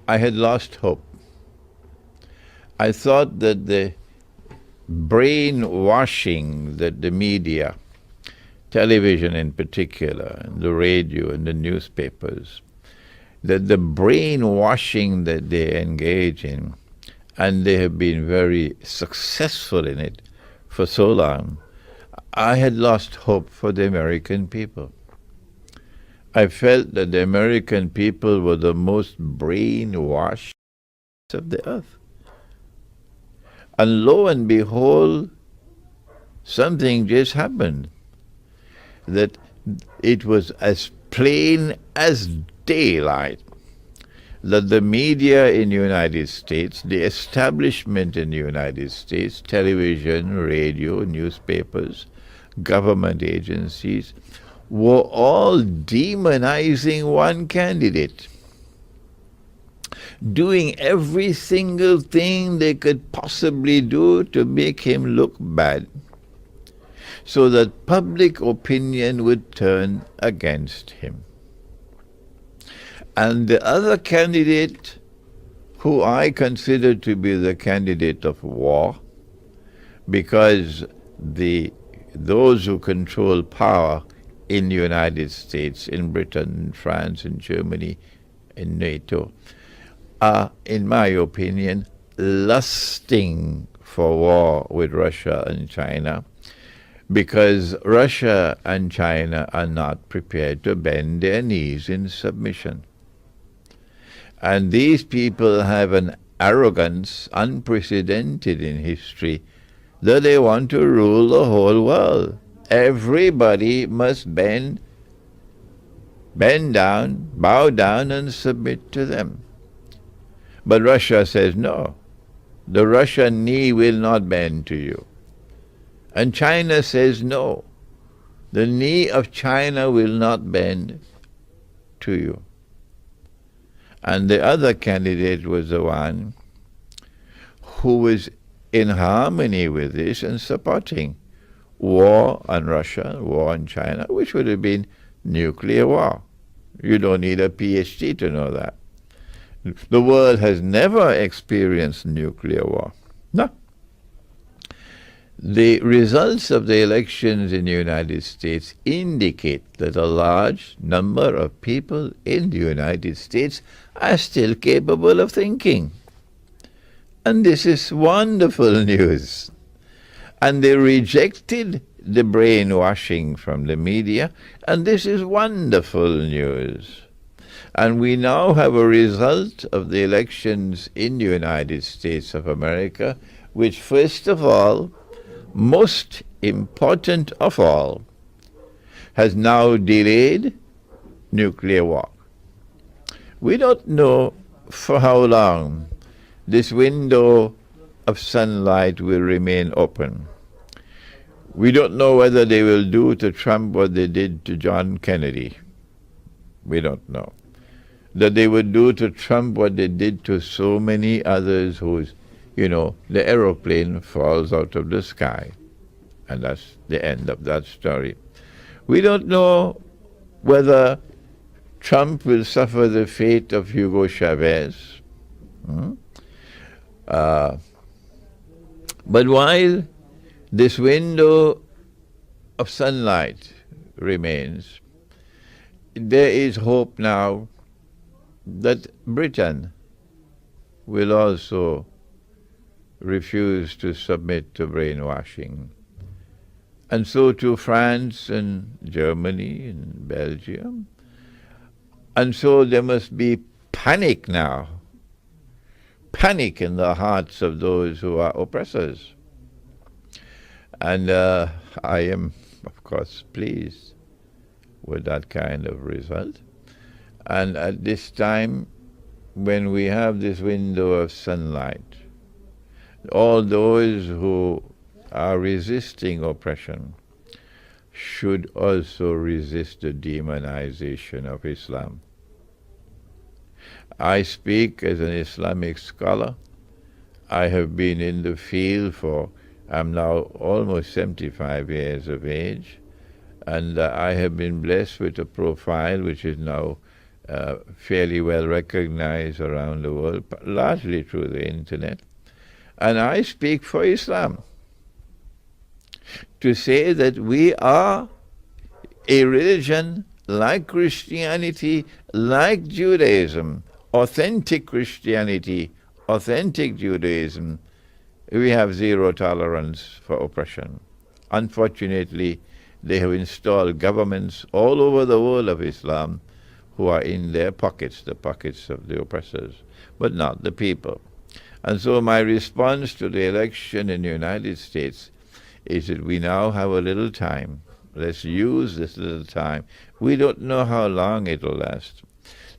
I had lost hope. I thought that the brainwashing that the media, television in particular, and the radio and the newspapers, that the brainwashing that they engage in, and they have been very successful in it for so long, I had lost hope for the American people. I felt that the American people were the most brainwashed of the earth. And lo and behold, something just happened. That it was as plain as daylight that the media in the United States, the establishment in the United States, television, radio, newspapers, government agencies, were all demonizing one candidate, doing every single thing they could possibly do to make him look bad, so that public opinion would turn against him. And the other candidate, who I consider to be the candidate of war, because those who control power in the United States, in Britain, France, and Germany, in NATO, are, in my opinion, lusting for war with Russia and China, because Russia and China are not prepared to bend their knees in submission. And these people have an arrogance unprecedented in history that they want to rule the whole world. Everybody must bend down, bow down, and submit to them. But Russia says no. The Russian knee will not bend to you. And China says no. The knee of China will not bend to you. And the other candidate was the one who was in harmony with this and supporting war on Russia, war on China, which would have been nuclear war. You don't need a PhD to know that. The world has never experienced nuclear war. No. The results of the elections in the United States indicate that a large number of people in the United States are still capable of thinking. And this is wonderful news. And they rejected the brainwashing from the media, and this is wonderful news. And we now have a result of the elections in the United States of America, which first of all, most important of all, has now delayed nuclear war. We don't know for how long this window of sunlight will remain open. We don't know whether they will do to Trump what they did to John Kennedy. We don't know. That they would do to Trump what they did to so many others whose, the aeroplane falls out of the sky. And that's the end of that story. We don't know whether Trump will suffer the fate of Hugo Chavez. But while this window of sunlight remains, there is hope now that Britain will also refuse to submit to brainwashing. And so to France and Germany and Belgium. And so there must be panic now. Panic in the hearts of those who are oppressors. And I am, of course, pleased with that kind of result. And at this time, when we have this window of sunlight, all those who are resisting oppression should also resist the demonization of Islam. I speak as an Islamic scholar. I have been in the field I'm now almost 75 years of age, and I have been blessed with a profile which is now fairly well recognized around the world, largely through the internet. And I speak for Islam to say that we are a religion like Christianity, like Judaism, authentic Christianity, authentic Judaism. We have zero tolerance for oppression. Unfortunately, they have installed governments all over the world of Islam who are in their pockets, the pockets of the oppressors, but not the people. And so my response to the election in the United States is that we now have a little time. Let's use this little time. We don't know how long it will last.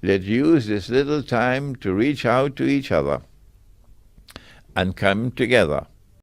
Let's use this little time to reach out to each other and come together